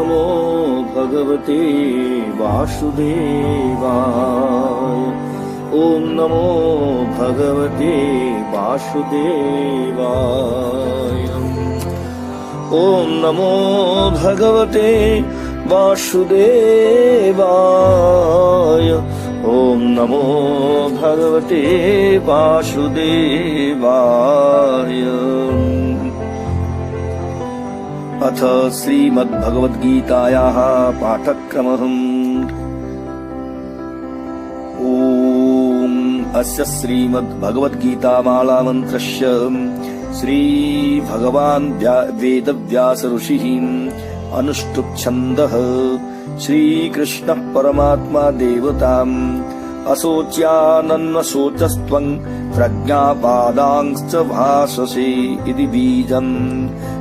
नमो भगवते वासुदेवाय। ॐ नमो भगवते वासुदेवाय। ॐ नमो भगवते वासुदेवाय। ॐ नमो भगवते वासुदेवाय। अथ श्रीमद्भगवद्गीतायाः पाठक्रमः। ॐ अस्य श्रीमद्भगवद्गीतामालामन्त्रस्य श्रीभगवान् वेदव्यास ऋषिः अनुष्टुप् श्रीकृष्णः परमात्मा देवताम् अशोच्यानन्वशोचस्त्वं प्रज्ञापादांश्च भाषसे इति बीजम्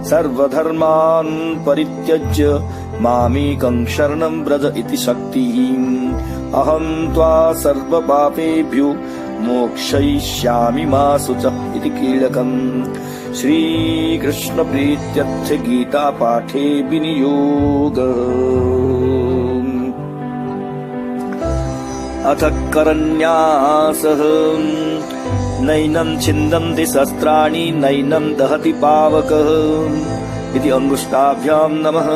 सर्वधर्मान् परित्यज्य मामेकं शरणं व्रज इति शक्तिः। अहं त्वा सर्वपापेभ्यो मोक्षयिष्यामि मा शुचः इति कीलकम्। श्रीकृष्णप्रीत्यर्थ गीतापाठे विनियोगः। अथ करन्यासः। नैनं छिन्दन्ति शस्त्राणि नैनं दहति पावकः इति अंगुष्ठाभ्यां नमः।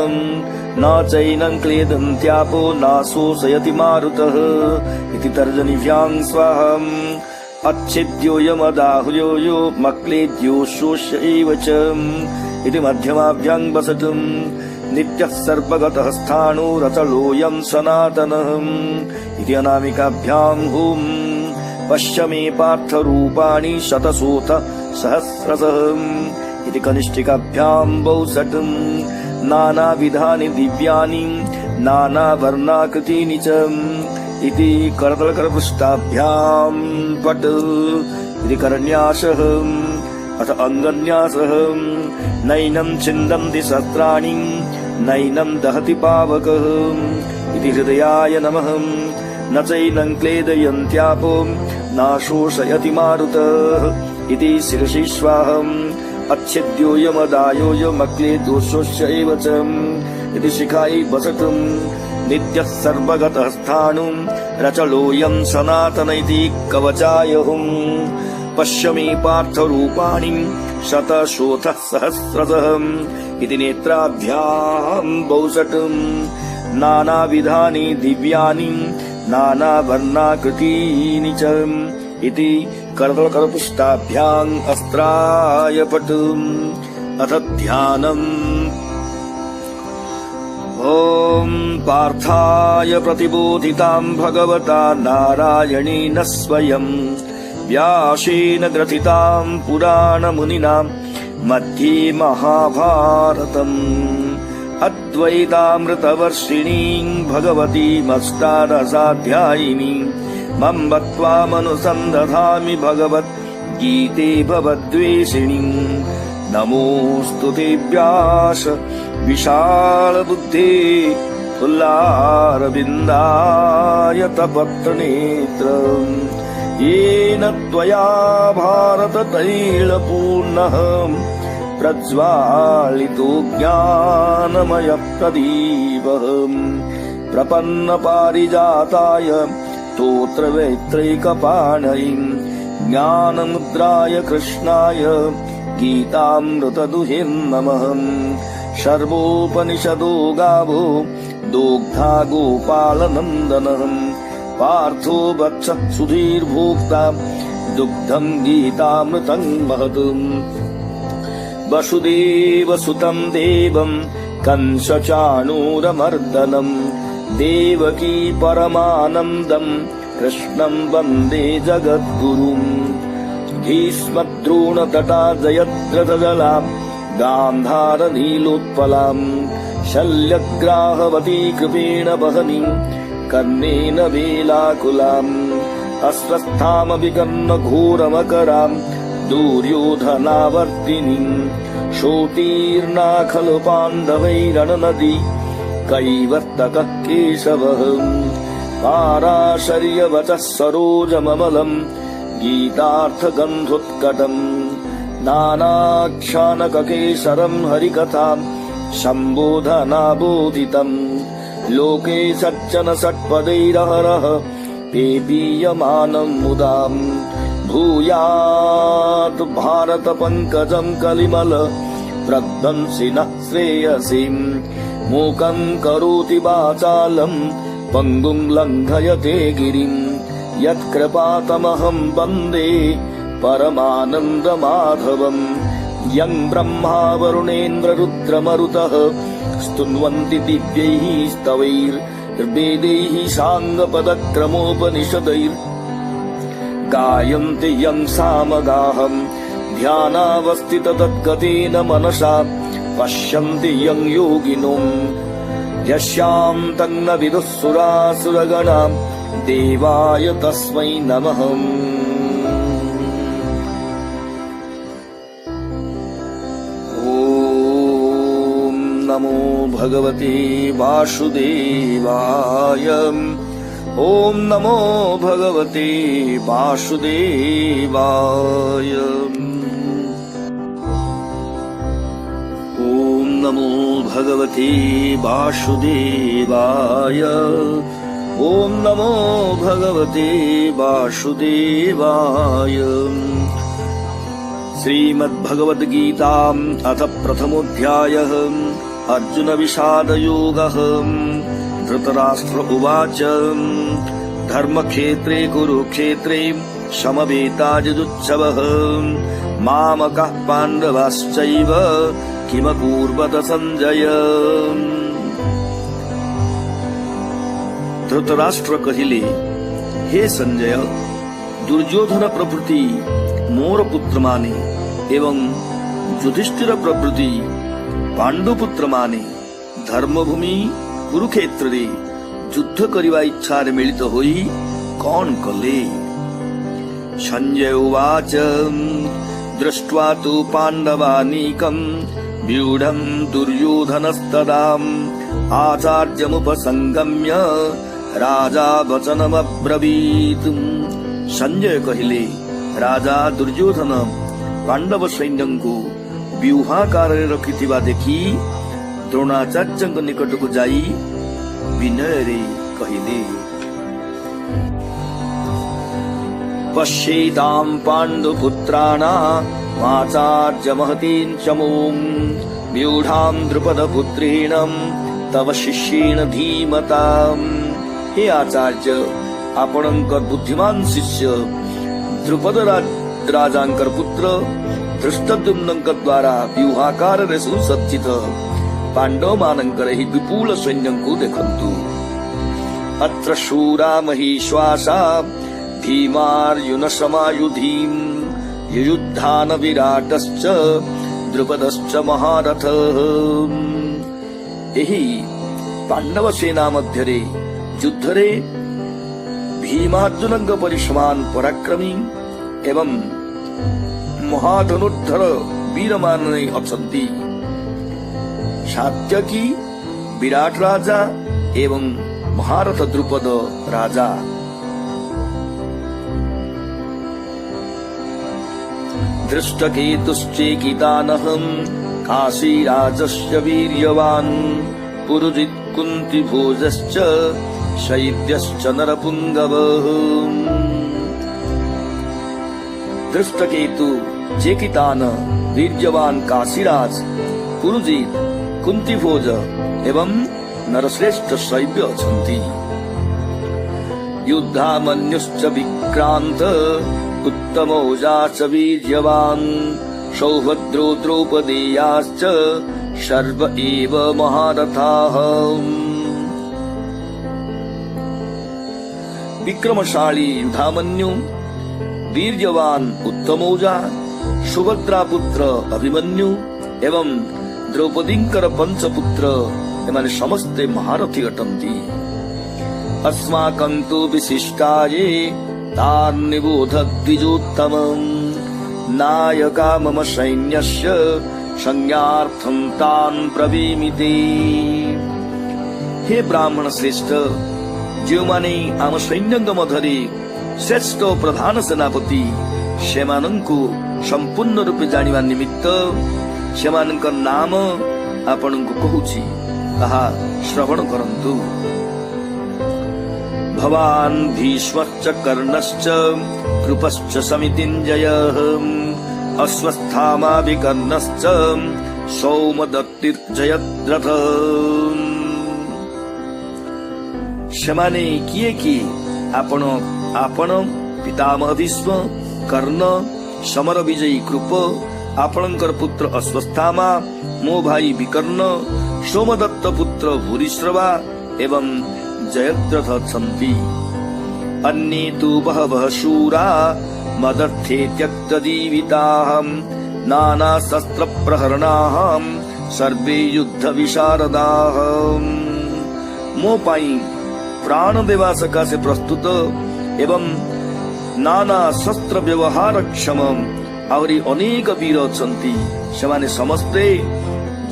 न चैनं क्लेदन्त्यापो न शोषयति मारुतः इति तर्जनीभ्यां स्वाहा। अच्छिद्योऽयमदाहुयो मक्लेद्यो शोष्यैव च इति मध्यमाभ्यां वसतम्। नित्यः सर्वगतः स्थाणु रचलोऽयं सनातनः इति अनामिकाभ्यां हुम्। पश्य मे पार्थरूपाणि शतशोथ सहस्रशः इति कनिष्ठिकाभ्यां बहुशतम्। नानाविधानि दिव्यानि नानावर्णाकृतीनि च इति करतलकरपृष्ठाभ्यां पट इति करन्यासः। अथ अङ्गन्यासः। नैनं छिन्दन्ति शस्त्राणि नैनं दहति पावकः इति हृदयाय नमः। न चैनं क्लेदयन्त्यापो न शोषयति मारुतः इति शिरसि स्वाहम्। अच्छिद्योऽयमदायोऽयमक्लेदोषोष्यैव च इति शिखायै वसतम्। नित्यः सर्वगतः स्थाणु रचलोऽयं सनातन इति कवचाय हुम्। पश्य मे पार्थरूपाणि शतशोथः सहस्रशः इति नेत्राभ्यां बहुशतम्। नानाविधानि दिव्यानि नानावर्णाकृतीनि च इति करतलकरपृष्ठाभ्याम् अस्त्राय पटम्। अथ ध्यानम्। ॐ पार्थाय प्रतिबोधितां भगवता नारायणेन स्वयं व्यासेन ग्रथितां पुराणमुनिना मध्ये महाभारतम्। अद्वैतामृतवर्षिणीं भगवतीमष्टादशाध्यायिनीं मम त्वामनुसन्दधामि भगवद्गीते भवद्वेषिणीं। नमोऽस्तु ते व्यास विशालबुद्धे फुल्लारविन्दायतपत्रनेत्रम्। येन त्वया भारततैलपूर्णः प्रज्वालितो ज्ञानमयः प्रदीपः। प्रपन्नपारिजाताय स्तोत्रवेत्रैकपाणये ज्ञानमुद्राय कृष्णाय गीतामृतदुहे नमः। सर्वोपनिषदो गावो दोग्धा गोपालनन्दनः। पार्थो वत्सः सुधीर्भोक्ता दुग्धं गीतामृतं महत्। वसुदेवसुतं देवं कंसचाणूरमर्दनं देवकी परमानन्दं कृष्णं वन्दे जगद्गुरुम्। भीष्मद्रोणतटा जयद्रथजलां गान्धारनीलोत्पलां शल्यग्राहवती कृपेण वहनीं कर्णेन वेलाकुलाम्। अस्वस्थामपि कर्णघोरमकरां दुर्योधनावर्तिनीं शोतीर्णा खलु पाण्डवैरणनदी कैवर्तकः केशवः। पाराशर्यवचः सरोजममलम् गीतार्थगन्धोत्कटम् नानाख्यानककेसरम् हरिकथाम् सम्बोधनाबोधितम् लोके सज्जन षट्पदैरहरः पेपीयमानम् मुदाम् भूयात् भारत पङ्कजम् कलिमल प्रध्वंसिनः श्रेयसीम् मूकम् करोति वाचालम् पङ्गुम् लङ्घयते गिरिम् यत्कृपातमहम् वन्दे परमानन्दमाधवम् यम् ब्रह्मा वरुणेन्द्र रुद्रमरुतः स्तुन्वन्ति दिव्यैः स्तवैर्वेदैः साङ्गपदक्रमोपनिषदैर् गायन्ति यम् सामगाहम् ध्यानावस्थित तद्गतेन मनसा पश्यन्ति यम् योगिनो यस्याम् तन्न विदुः सुरासुरगणा देवाय तस्मै नमः। नमो भगवते वासुदेवाय। ॐ नमो भगवते वासुदेवाय। ॐ नमो भगवते वासुदेवाय। ॐ नमो भगवते वासुदेवाय। श्रीमद्भगवद्गीताम् अथ प्रथमोऽध्यायः। अर्जुन विषादयोगः। धृतराष्ट्र उवाच धर्मक्षेत्रे कुरुक्षेत्रे समवेतायुत्सवः मामकः पाण्डवाश्चैव किमकुर्वत संजय। धृतराष्ट्र कहिले, हे संजय, दुर्योधन प्रभृति मोर पुत्र माने एवं युधिष्ठिर प्रभृति पांडुपुत्र माने धर्मभूमि कुरुक्षेत्र रे युद्ध करिवा इच्छारे मिलित होई कौन कले। संजय उवाच दृष्ट्वा तु पाण्डवानीकम् व्यूढम् दुर्योधनस्तदाम् आचार्यमुपसंगम्य राजा वचनमब्रवीत्। संजय कहिले, राजा दुर्योधन पांडव सैन्यଙ୍କୁ व्यूहाकाରରେ रखिथिबा देखि द्रोणाचार्यଙ୍କ निकटକୁ ଯାଇ विनୟରେ कहिले, पश्येताम् पाण्डुपुत्राणाम् आचार्यमहतीम् चमूम् व्यूढाम् द्रुपदपुत्रेण तव शिष्येण धीमताम्। हे आचार्य, आपणଙ୍କର बुद्धिमान शिष्य द्रुपद राजाଙ୍କର पुत्र धृष्टद्युम्नଙ୍କ द्वारा व्यूहाकाररे सुसज्जित पांडव मानଙ୍କର ଏହି विपुल सैन्यଙ୍କୁ देखन्तु। अत्र शूरा महिश्वासा भीमार्जुन समायुधीम् युयुद्धान विराटश्च द्रुपदश्च महारथः। ଏହି पांडव सेना ମଧ୍ୟରେ ଯୁଦ୍ଧରେ भीमार्जुनଙ୍କ ପରି ସମାନ ପରାକ୍ରମୀ ଏବଂ महाधनुर्धर वीरମାନେ ଅଛନ୍ତି। सात्यकी विराट राजा एवं महारथ द्रुपद राजा। दृष्टकेतुश्चेकितानहम् काशीराजस्य वीर्यवान् पुरुजित् कुन्तिभोजश्च शैत्यश्च नरपुङ्गवः। दृष्टकेतु, चेकितान, वीर्यवान काशीराज, पुरुजित, कुंतीभोज एवं नरश्रेष्ठ शैव्य अछन्ति। युद्धामन्युश्च विक्रांत उत्तमौजा च वीर्यवान् सौभद्रो द्रौपदेयाश्च सर्व एव महारथाः। विक्रमशाली युधामन्यु, वीर्यवान उत्तमौजा, सुभद्रा पुत्र अभिमन्यु एवं द्रौपदींकर पंचपुत्र एमाने समस्ते महारथी अटन्ति। अस्माकं तु विशिष्टाये तान्निबोध द्विजोत्तमम् नायका मम सैन्यस्य संज्ञार्थं तान् ब्रवीमिते। हे ब्राह्मण श्रेष्ठ, ଯେଉଁମାନେ ଆମ ସୈନ୍ୟଙ୍କ ମଧ୍ୟରେ ଶ୍ରେଷ୍ଠ ପ୍ରଧାନ ସେନାପତି ସେମାନଙ୍କୁ ସମ୍ପୂର୍ଣ୍ଣ ରୂପେ ଜାଣିବା ନିମିତ୍ତ ସେମାନଙ୍କ ନାମ ଆପଣଙ୍କୁ କହୁଛି ତାହା ଶ୍ରବଣ କରନ୍ତୁ। ଭବାନ୍ ଭୀଷ୍ମଶ୍ଚ କର୍ଣ୍ଣଶ୍ଚ କୃପଶ୍ଚ ସମିତିଞ୍ଜୟଃ ଅଶ୍ୱତ୍ଥାମା ବିକର୍ଣ୍ଣଶ୍ଚ ସୌମଦତ୍ତିର୍ଜୟଦ୍ରଥ। ସେମାନେ କିଏ କିଏ? ଆପଣ ପିତାମହ ଭୀଷ୍ମ, କର୍ଣ୍ଣ, ସମର ବିଜୟୀ କୃପ, ଆପଣଙ୍କର ପୁତ୍ର ଅଶ୍ୱତ୍ଥାମା, ମୋ ଭାଇ ବିକର୍ଣ୍ଣ, ସୋମଦତ୍ତ ପୁତ୍ର ଭୂରିଶ୍ରବା ଏବଂ ଜୟଦ୍ରଥ ଅଛନ୍ତି। ଅନ୍ये ତୁ ବହବଃ ଶୂରା ମଦର୍ଥେ ତ୍ୟକ୍ତଜୀବିତାଃ ନାନା ଶସ୍ତ୍ର ପ୍ରହରଣାଃ ସର୍ବେ ଯୁଦ୍ଧ ବିଶାରଦାଃ। ମୋ ପାଇଁ ପ୍ରାଣ ଦେବା ସକାଶେ ପ୍ରସ୍ତୁତ ଏବଂ ନାନା ଶସ୍ତ୍ର ବ୍ୟବହାର କ୍ଷମ ଆହୁରି ଅନେକ ବୀର ଅଛନ୍ତି। ସେମାନେ ସମସ୍ତେ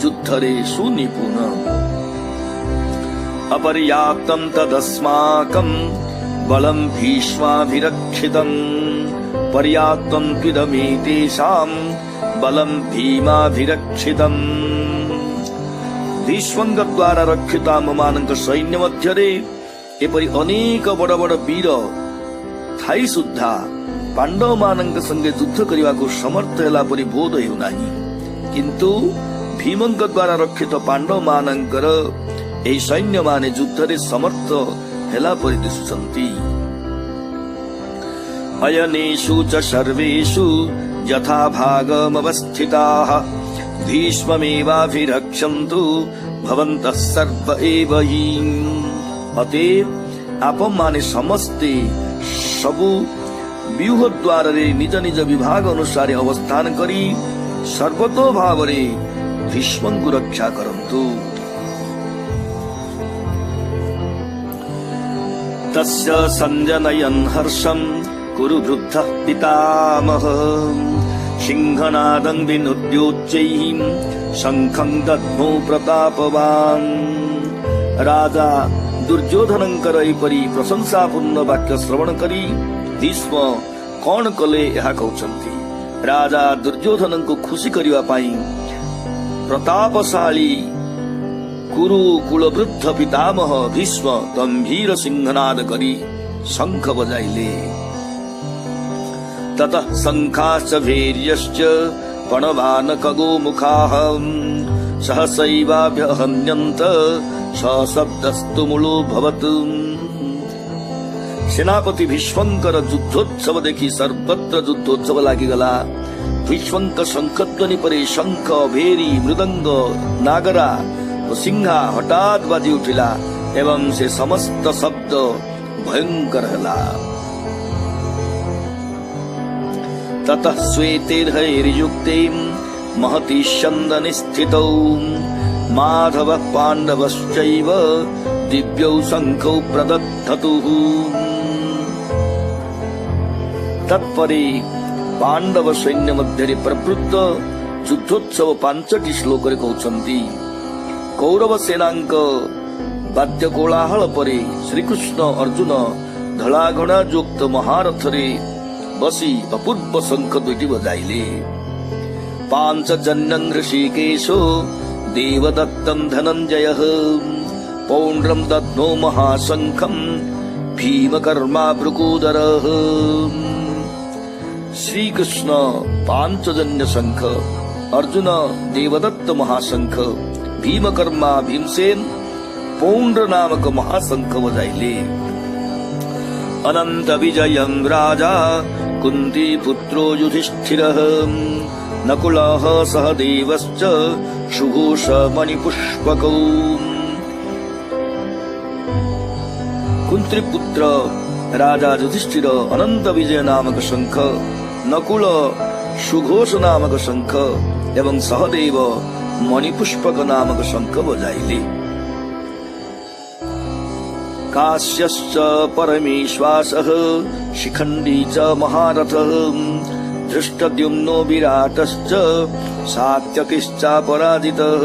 ଯୁଦ୍ଧରେ ସୁନିପୁଣ। ଅପର୍ୟାପ୍ତଂ ତଦସ୍ମାକଂ ବଳଂ ଭୀଷ୍ମାଭିରକ୍ଷିତଂ ପର୍ୟାପ୍ତଂ ତ୍ୱିଦମେତେଷାଂ ବଳଂ ଭୀମାଭିରକ୍ଷିତଂ। ଭୀଷ୍ମଙ୍କ ଦ୍ୱାରା ରକ୍ଷିତ ଆମମାନଙ୍କ ସୈନ୍ୟ ମଧ୍ୟରେ ଏପରି ଅନେକ ବଡ ବଡ ବୀର ଥାଇ ସୁଦ୍ଧା ପାଣ୍ଡବ ମାନଙ୍କ ସଙ୍ଗେ ଯୁଦ୍ଧ କରିବାକୁ ସମର୍ଥ ହେଲା ପରି ବୋଧ ହେଉନାହିଁ। କିନ୍ତୁ ଭୀମଙ୍କ ଦ୍ୱାରା ରକ୍ଷିତ ପାଣ୍ଡବ ମାନଙ୍କର ଏହି ସୈନ୍ୟମାନେ ଯୁଦ୍ଧରେ ସମର୍ଥ ହେଲା ପରି ଦିଶୁଛନ୍ତି। ଅୟନେଷୁ ଚ ସର୍ବେଷୁ ଯଥା ଭାଗମବସ୍ଥିତାଃ ଭୀଷ୍ମମେବାଭିରକ୍ଷନ୍ତୁ ଭବନ୍ତଃ ସର୍ବ ଏବ ହି। ଅତଏବ ଆପଣମାନେ ସମସ୍ତେ ସବୁ ବ୍ୟୁହ ଦ୍ୱାରରେ ନିଜ ନିଜ ବିଭାଗ ଅନୁସାରେ ଅବସ୍ଥାନ କରି ସର୍ବତୋ ଭାବରେ ଭୀଷ୍ମଙ୍କୁ ରକ୍ଷା କରନ୍ତୁ। ତସ୍ୟ ସଞ୍ଜନୟନ୍ ହର୍ଷଂ କୁରୁ ବୃଦ୍ଧଃ ପିତାମହଃ ସିଂହନାଦଂ ବିନୁଦ୍ୟୋଚ୍ଚୈଃ ଶଙ୍ଖଂ ଦଦ୍ମୋ ପ୍ରତାପବାନ୍। ରାଜା ଦୁର୍ଯ୍ୟୋଧନଙ୍କର ଏପରି ପ୍ରଶଂସାପୂର୍ଣ୍ଣ ବାକ୍ୟ ଶ୍ରବଣ କରି ଭୀଷ୍ମ କଣ କଲେ ଏହା କହୁଛନ୍ତି। ରାଜା ଦୁର୍ଯ୍ୟୋଧନଙ୍କୁ ଖୁସି କରିବା ପାଇଁ ପ୍ରତାପଶାଳୀ କୁରୁ କୁଳବୃଦ୍ଧ ପିତାମହ ଭୀଷ୍ମ ଗମ୍ଭୀର ସିଂହନାଦ କରି ଶଙ୍ଖ ବଜାଇଲେ। ତତଃ ଶଙ୍ଖାଶ୍ଚ ଭୈର୍ଯ୍ୟଶ୍ଚ ପଣବାନକଗୋମୁଖାଃ ସହସୈବାଭ୍ୟହନ୍ୟନ୍ତ ସଶବ୍ଦସ୍ତୁ ମୂଳୋ ଭବତୁ। ସେନାପତି ଭୀଷ୍ମଙ୍କର ଯୁଦ୍ଧୋତ୍ସବ ଦେଖି ସର୍ବତ୍ର ଯୁଦ୍ଧୋତ୍ସବ ଲାଗିଗଲା। ଭୀଷ୍ମଙ୍କ ଶଙ୍ଖଧ୍ୱନି ପରେ ଶଙ୍ଖ, ଭେରୀ, ମୃଦଙ୍ଗ, ନାଗରା ଓ ସିଂହା ହଠାତ୍ ବାଜି ଉଠିଲା ଏବଂ ସେ ସମସ୍ତ ଶବ୍ଦ ଭୟଙ୍କର ହେଲା। ତତଃ ଶ୍ୱେତୈର୍ହୈର୍ଯୁକ୍ତୈ ମହତି ସ୍ୟନ୍ଦନେ ସ୍ଥିତୌ ମାଧବଃ ପାଣ୍ଡବଶ୍ଚୈବ ଦିବ୍ୟୌ ଶଙ୍ଖୌ ପ୍ରଦଧତୁଃ। ତତ୍ପରେ ପାଣ୍ଡବ ସୈନ୍ୟ ମଧ୍ୟରେ ପ୍ରବୃତ୍ତ ଯୁଦ୍ଧୋତ୍ସବ 5ଟି ଶ୍ଲୋକରେ କହୁଛନ୍ତି। କୌରବ ସେନାଙ୍କ ବାଦ୍ୟ କୋଳାହଳ ପରେ ଶ୍ରୀକୃଷ୍ଣ ଅର୍ଜୁନ ଧଳାଘଣା ଯୁକ୍ତ ମହାରଥରେ ବସି ଅପୂର୍ବ ଶଙ୍ଖ 2ଟି ବଜାଇଲେ। ପାଞ୍ଚଜନ୍ୟଂ ଋଷିକେଶୋ ଦେବଦତ୍ତଂ ଧନଞ୍ଜୟଃ ପୌଣ୍ଡ୍ରಂ ଦଧ୍ନୋ ମହାଶଙ୍ଖଂ ଭୀମକର୍ମା ଭୃକୁଦରଃ। ଶ୍ରୀକୃଷ୍ଣ 5ଜନ୍ୟ ଶଙ୍ଖ, ଅର୍ଜୁନ ଦେବଦତ୍ତ ମହାଶଙ୍ଖ, ଭୀମକର୍ମା ଭୀମସେନ ପୌଣ୍ଡ୍ର ନାମକ ମହାଶଙ୍ଖ ବଜାଇଲେ। ଅନନ୍ତ ବିଜୟଂ ରାଜା କୁନ୍ତି ପୁତ୍ରୋ ଯୁଧିଷ୍ଠିରଃ ନକୁଳଃ ସହଦେବଶ୍ଚ ସୁଘୋଷ ମଣିପୁଷ୍ପକୌ। କୁନ୍ତ୍ରୀ ପୁତ୍ର ରାଜା ଯୁଧିଷ୍ଠିର ଅନନ୍ତ ବିଜୟ ନାମକ ଶଙ୍ଖ, ନକୁଳ ସୁଘୋଷ ନାମକ ଶଙ୍ଖ ଏବଂ ସହଦେବ ମଣିପୁଷ୍ପକ ନାମକ ଶଙ୍ଖ ବଜାଇଲେ। काश्यश्च परमेश्वासः शिखण्डी च महारथः धृष्टद्युम्नो विराटश्च सात्यकिश्चापराजितः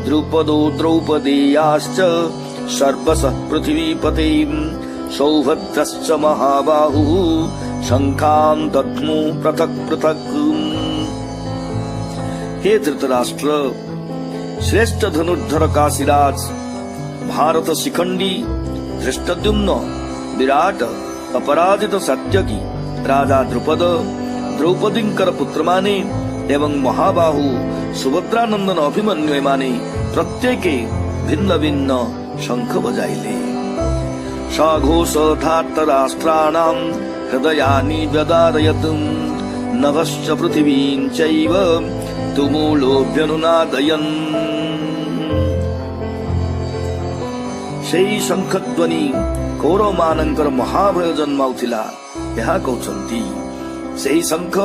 द्रुपदो द्रौपदेयाश्च सर्वशः पृथिवीपते सौभद्रश्च महाबाहुः शङ्खान् दध्मो पृथक् पृथक्। हे धृतराष्ट्र, श्रेष्ठ धनुर्धर काशीराज भारत शिखंडी धृष्टद्युम्न विराट अपराजित सात्यकी राजा द्रुपद द्रौपदींकर पुत्र माने एवं महाबाहु सुभद्रानंदन अभिमन्यु माने प्रत्येके भिन्न भिन्न शंख बजाइले। सघोष धार्तराष्ट्राणां हृदयानि व्यदारयत् नभश्च पृथिवीं चैव तुमुलोऽभ्यनुनादयन्। सेई शंखध्वनि कौरवमानंकर महाभय जन्माउथिला ଏହା କହୁଛନ୍ତି। ସେହି ଶଙ୍ଖ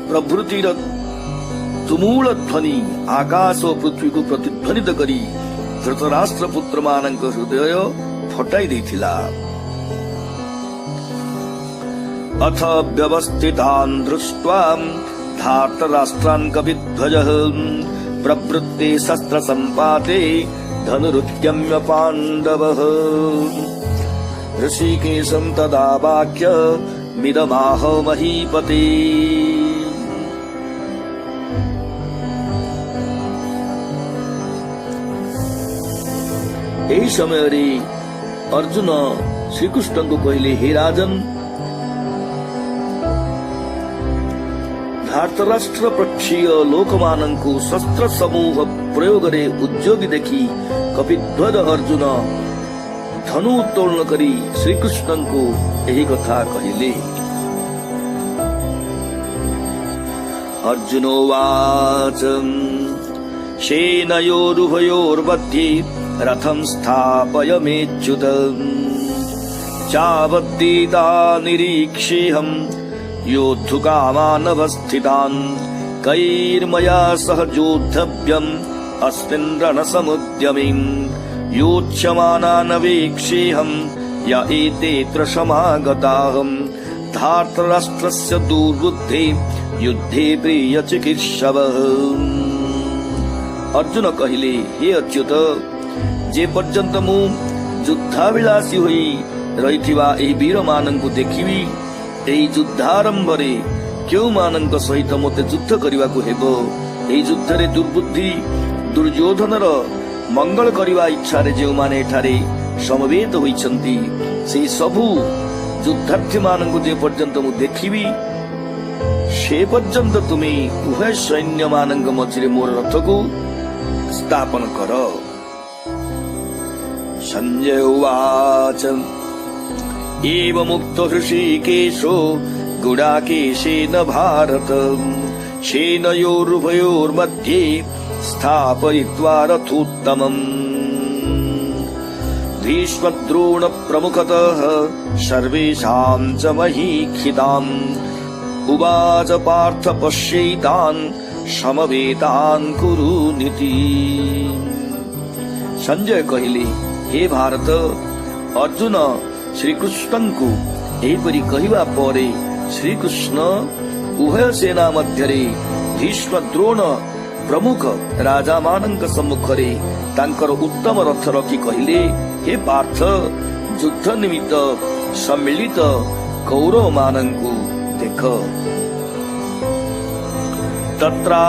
ପ୍ରଭୃତିର ତୁମୁଳ ଧ୍ୱନି ଆକାଶ ଓ ପୃଥ୍ୱୀକୁ ପ୍ରତିଧ୍ୱନିତ କରି ଧୃତରାଷ୍ଟ୍ର ପୁତ୍ର ମାନଙ୍କ ହୃଦୟ ଫଟାଇ ଦେଇଥିଲା। अथ व्यवस्थितान् दृष्ट्वा धार्तराष्ट्रान् कपिध्वजः प्रवृत्ते शस्त्र सम्पाते धनुरुद्यम्य पाण्डवः। ऋषिकेशं तदा वाक्य मिदमाह महीपते। ଏହି ସମୟରେ अर्जुन श्रीकृष्ण को कहले, हे राजन, धार्तराष्ट्र पक्षीय लोकमानंकु शस्त्र समूह प्रयोग रे उद्योगी देखि कपिध्वज अर्जुन धनु उत्तोलन करी श्रीकृष्ण को यही कथा कहले। अर्जुनोवाच सेनयोरुभयोर्मध्ये रथं स्थापयमेच्युत चावद्दीता निरीक्षेऽहं योद्धुकामानवस्थितान् कैर्मया सह योद्धव्यम् अस्मिन् रणसमुद्यमे योच्यमानानवेक्षेऽहं य एतेऽत्र समागताः धार्तराष्ट्रस्य दुर्बुद्धे युद्धे प्रियचिकीर्षवः। अर्जुन कहिले, हे अच्युत, जे पर्यंत मु युद्धाभिलाषी होई रहिथिबा एही वीर मानंकु देखिबी, एही युद्धारंभरे केउ मानंक सहित मते युद्ध करिवाकु हेबो। एही युद्धरे दुर्बुद्धि दुर्योधनर मंगल करिवा इच्छारे जे माने एठारे समवेत होइछन्ति, सेही सबु युद्धार्थी मानंकु जे पर्यंत मु देखिबी, से पर्यंत तुमे उभय सैन्य मानंक मझिरे मोर रथकु स्थापन कर। संजय उवाच एवमुक्तो हृषीकेशो गुडाकेशेन भारत सेनयोरुभयोर्मध्ये स्थापयित्वा रथोत्तमम् भीष्मद्रोण प्रमुखतः सर्वेषां च महीक्षिताम् उवाच पार्थ पश्यैतान् समवेतान् कुरुनिति। संजय कहले, हे भारत, अर्जुन श्रीकृष्ण को एहिपरि कहिबा परे श्रीकृष्ण उभय सेना मध्यरे भीष्म द्रोण प्रमुख राजा मानंक सम्मुखरे तांकर उत्तम रथ रखी कहले, हे पार्थ, युद्ध निमित्त सम्मिलित कौरव मानंकु देख। तत्रा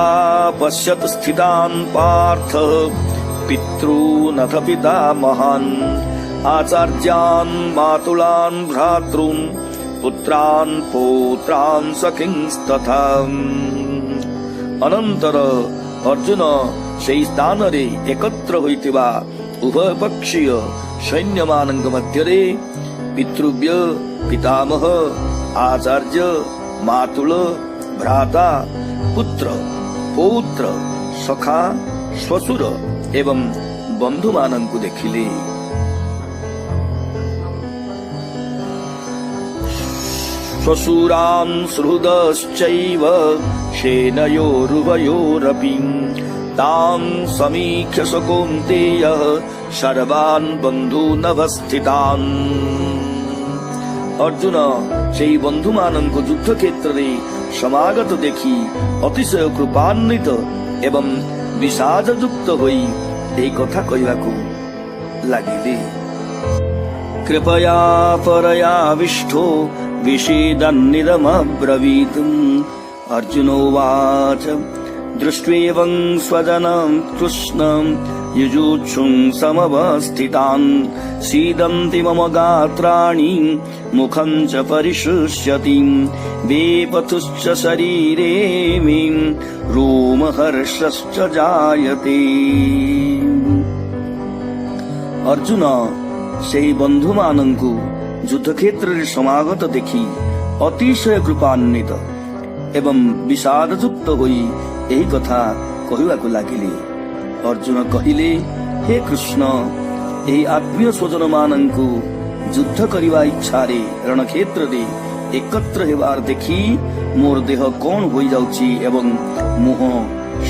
पश्यत स्थितान् पार्थ पितॄनथ पितामहान् आचार्यान् मातुलान् भ्रातॄन् पुत्रान् पौत्रान् सखींस्तथा। अनंतर अर्जुन सेही स्थान रे एकत्र होइतिबा उभय पक्षीय सैन्य मानंक मध्यरे पितृव्य पितामह आचार्य मातुल भ्राता पुत्र पौत्र सखा श्वशुर एवं बंधु मानंकु देखिले। श्वशुरान् सुहृदश्चैव सेनयोरुभयोरपि तान् समीक्ष्य स कौन्तेयः सर्वान् बन्धूनवस्थितान्। अर्जुन सेही बंधु मानंकु युद्ध क्षेत्र रे समागत देखि अतिशय कृपान्वित एवं विषाद युक्त होई एही कथा कहिबाकु लागिले। कृपया परयाविष्ठो विषेदन्निदमब्रवीत्। अर्जुनोवाच दृष्ट्वेवं स्वजनं कृष्णं युजुक्षुं समवस्थितान् सीदन्ति मम गात्राणि मुखं च परिशुष्यति वेपथुश्च शरीरे मे रोमहर्षश्च जायते। अर्जुन सेही बंधु मानंकु युद्ध क्षेत्र रे समागत देखि अतिशय कृपान्वित एवं विषादयुक्त होई एही कथा कहिबाकु लागिले। अर्जुन कहिले, हे कृष्ण, एही आत्मीय स्वजन मानंकु युद्ध करिवा इच्छा रे रणक्षेत्र रे एकत्र हेबार देखि मोर देह कोन होई जाउछि एवं मुह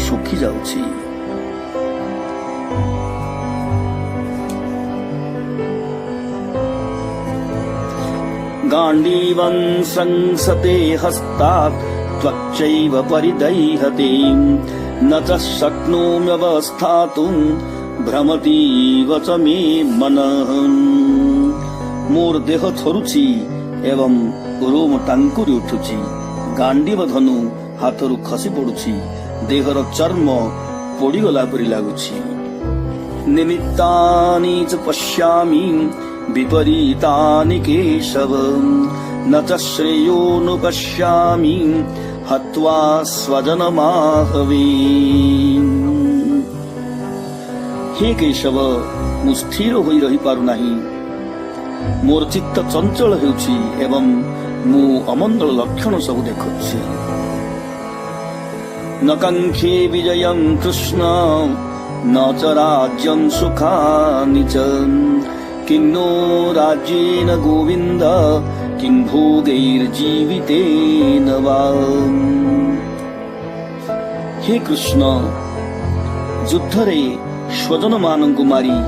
सुखी जाउछि। गाण्डीवं संसते हस्तात् त्वच्चैव परिदह्यते न च शक्नोम्यवस्थातुं भ्रमतीव च मे मनः। मोर देह थरुछि एवं रोम टांकुरी उठुछि, गांडीव धनु हाथरू खसी पड़ुछि, देहर चर्म पोड़ीगला परि लागुछि। निमित्तानि च पश्यामि विपरीतानि केशव न च श्रेयोनुपश्यामि हत्वा स्वजनमाहवे। हे केशव, मु स्थिर होई रही पारु नाही, मोर चित्त चंचल हेउछि एवं मु अमंगल लक्षण सब देखुछि। न कांक्षे विजयं कृष्ण न च राज्यं सुखानि च किं नो राज्येन गोविन्द किं भोगैर्जीवितेन वा। हे कृष्ण, युद्धरे स्वजन मानंकु मारी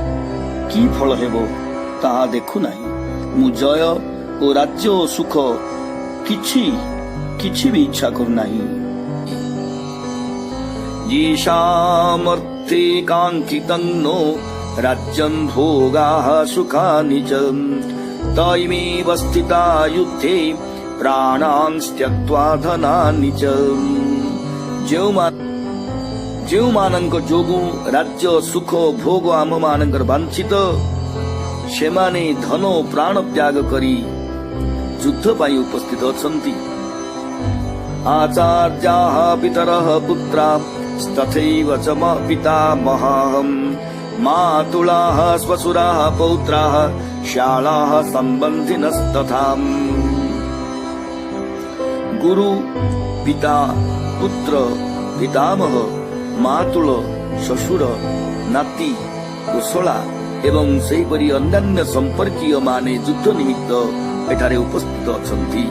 की फल हेबो ताहा देखु नाही। मु जय ओ राज्य ओ सुख किछि भी इच्छा करू नाही। येषामर्थे काङ्क्षितं नो राज्यं भोगाः सुखानि च तैमेव स्थिता युद्धे प्राणान् त्यक्त्वा धनानि च। ଯେଉଁମାନଙ୍କ ଯୋଗୁଁ ରାଜ୍ୟ ସୁଖ ଭୋଗ ଆମମାନଙ୍କର ବାଞ୍ଛିତ, ସେମାନେ ଧନ ଓ ପ୍ରାଣ ତ୍ୟାଗ କରି ଯୁଦ୍ଧ ପାଇଁ ଉପସ୍ଥିତ ଅଛନ୍ତି। ଆଚାର୍ଯ୍ୟାଃ ପିତରଃ ପୁତ୍ରା ତଥୈବ च ପିତାମହାଃ ମାତୁଳାଃ ଶ୍ୱଶୁରାଃ ପୌତ୍ରାଃ ଶ୍ୟାଳାଃ ସମ୍ବନ୍ଧିନस्तथा। गुरु, पिता, पुत्र, पितामह, मातुल, शशुर, नाती, कुशला एवं सेहिपरि अन्यान्य संपर्कीय माने युद्ध निमित्त एठारे उपस्थित अछंती।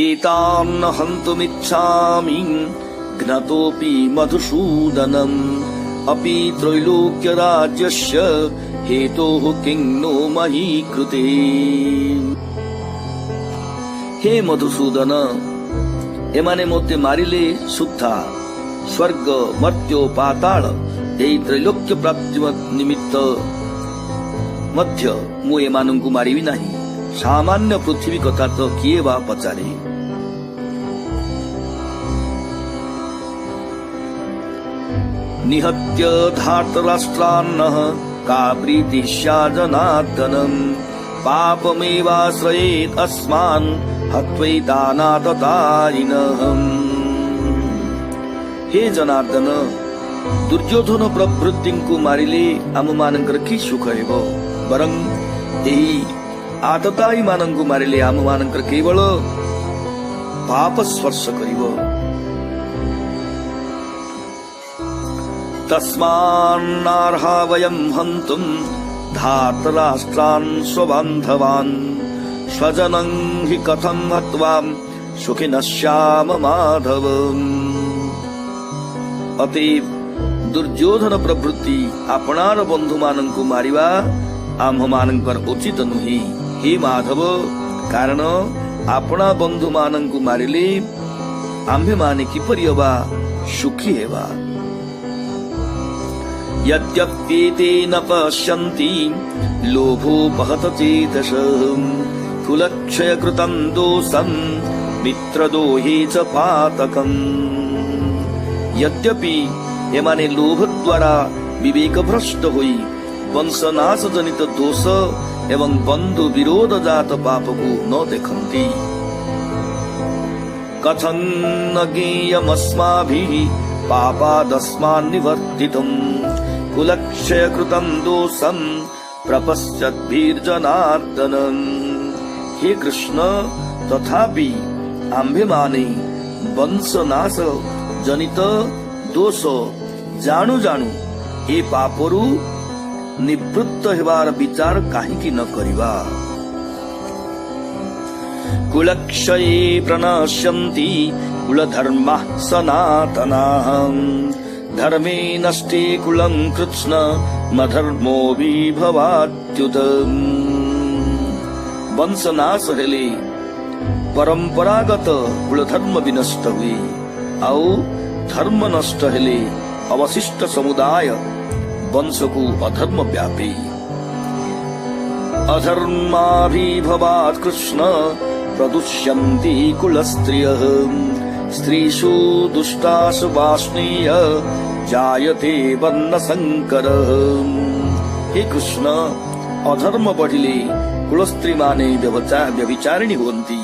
एतान् हन्तुमिच्छामि ज्ञातोऽपि मधुसूदनम् अपि त्रैलोक्य राज्यस्य हेतोः किं नो मही कृते। हे मधुसूदन, एमाने मोते मारिले सुद्धा स्वर्ग मर्त्य पाताल एई त्रैलोक्य प्राप्ति निमित्त मध्य मु एमानंकु मारिबि नाही। सामान्य पृथ्वी कथा तो किए बा पचारे। निहत्य धार्तराष्ट्रान्नः का प्रीतिः स्यात् जनार्दनम् पापमेवाश्रयेत् अस्मान् हत्वैतानाततारिणः। हे जनार्दन, दुर्योधन प्रभृतिଙ୍କୁ मारिले आम मानकर कि सुख हेबो, बरं एही आततायी मानଙ୍କୁ मारिले आम मानकर केवल पाप स्पर्श करिवो। तस्मान्नार्हा वयं हन्तुं धार्तराष्ट्रान् स्वबान्धवान् स्वजनं हि कथं हत्वा सुखिनः स्याम माधव। अतएव दुर्योधन प्रभृति आपणार बंधु मानंकु मारिवा आम्ह मानंकर उचित नुहि। हे माधव, कारण आपणा बंधु मानंकु मारिले आम्भे माने किपरि हेबा सुखी हेबा। यद्यप्येते न पश्यन्ति लोभोपहत चेतसः कुलक्षय कृतं दोषं मित्रदोहे च पातकम्। यद्यपि एमाने लोभ द्वारा विवेक भ्रष्ट होई वंशनाश जनित दोष एवं बंधु विरोध जात पाप को न देखन्ति। कथं न ज्ञेयमस्माभिः पापादस्मान् निवर्तितुं कुलक्षय कृतं दोषं प्रपश्यद्भिर्जनार्दनम्। हे कृष्ण, तथापि आम्भेमाने वंशनाश जनित दोष जाणु जाणु ए पापरु निवृत्त हेबार विचार काहीकि न करिबा। कुलक्षये प्रणश्यन्ति कुलधर्मः सनातनाः धर्मे नष्टे कुलं कृत्स्न मधर्मो विभवाच्युत। वंशनाश हेले परंपरागत कुलधर्म विनष्ट हुए आउ धर्म नष्ट हेले अवशिष्ट समुदाय वंश को अधर्म व्यापी। अधर्माभिभवात् कृष्ण प्रदुष्यन्ति कुलस्त्रियः स्त्रीषु दुष्टासु वाष्णीय जायते वर्णसंकरः। हे कृष्ण, अधर्म बढ़िले कुलस्त्री माने व्यभिचारिणी हुवन्ति।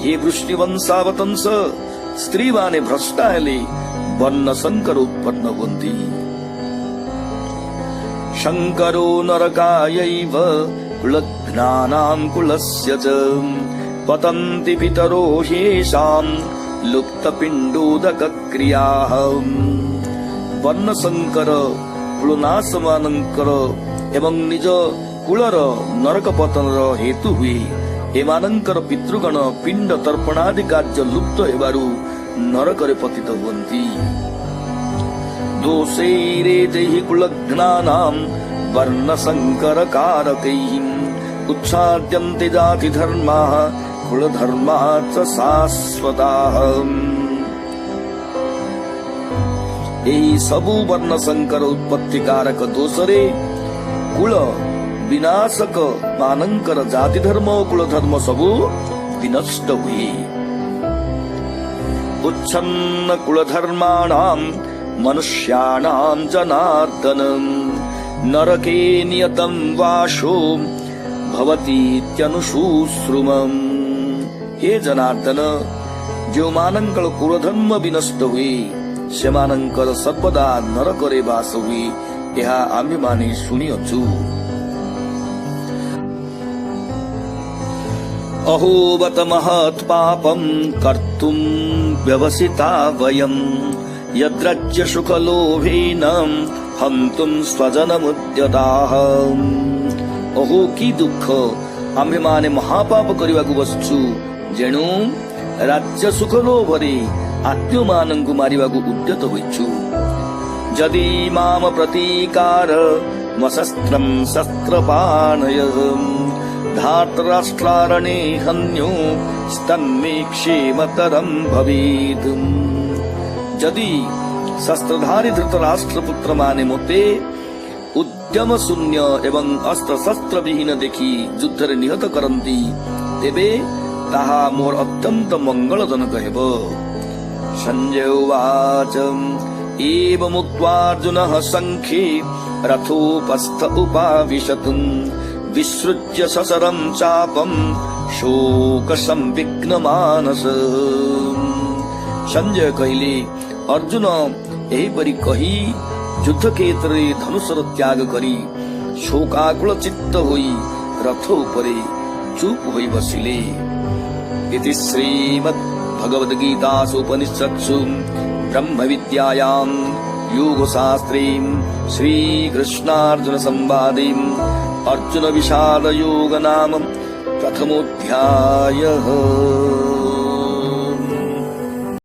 हे वृष्णिवंशावतंस स्त्री माने भ्रष्टा हेले वर्णसंकर उत्पन्न हुवन्ति। शंकरो नरकायैव कुलघ्नानां कुलस्य च पतन्ति पितरो ह्येषां लुप्तपिण्डोदक क्रियाः। वर्णसंकर कुलनाशमानंकर एवं निज कुलर नरक पतनर हेतु हुए एमानंकर पितृगण पिंड तर्पणादि कार्य लुप्त हेबारु नरकरे पतित हुवन्ति। दोषैरेतैः कुलघ्नानां वर्णसंकर कारकैः उच्छाद्यन्ते जाति धर्माः कुलधर्माः च शाश्वताः। एही सबु वर्णसंकर उत्पत्ति कारक दोषरे कुल विनाशक मानंकर जाति धर्म कुल धर्म सबु विनष्ट हुए। उच्छन्न कुलधर्माणां मनुष्याणां जनार्दनम् नरके नियतं वासो भवतीत्यनुशुश्रुमम्। हे जनार्दन, जो मानंकर कुलधर्म विनष्ट हुए सेमानंकर सर्वदा नरकरे वास हुए यह आम्भेमाने शुणिअछु। अहो बत महत् पापं कर्तुं व्यवसिता वयं यद्राज्य सुखलोभेन हन्तुं स्वजनमुद्यताः। अहो कि दुख, आम्भेमाने महापाप करिबाकु बसछु जेणु राज्य सुख लोभरे आत्मीय मानंकु मारिबाकु उद्यत होइछु। जदि माम प्रतीकार मशस्त्रं शस्त्रपाणयः धार्तराष्ट्रारणे हन्यो स्तन्मे क्षेमतरं भवेत्। जदि शस्त्रधारी धृतराष्ट्र पुत्र माने मोते उद्यम शून्य एवं अस्त्र शस्त्र विहीन देखि युद्धरे निहत करन्ति तेबे ताहा मोर अत्यंत मंगलजनक हेब। संजय उवाच एवमुक्त्वार्जुनः सङ्ख्ये रथोपस्थ उपाविशत् विसृज्य ससरं चापं शोकसंविघ्नमानस। संजय कहिले अर्जुन एहिपरि कही युद्ध क्षेत्रे धनुषर त्याग करी शोकाकुल चित्त होई रथ उपरे चुप होई बसिले। इति श्रीमद् भगवद गीतासु उपनिषत्सु ब्रह्म विद्यायां योगशास्त्रे श्रीकृष्णार्जुन संवादे अर्जुन विषाद योग नाम प्रथमोऽध्यायः।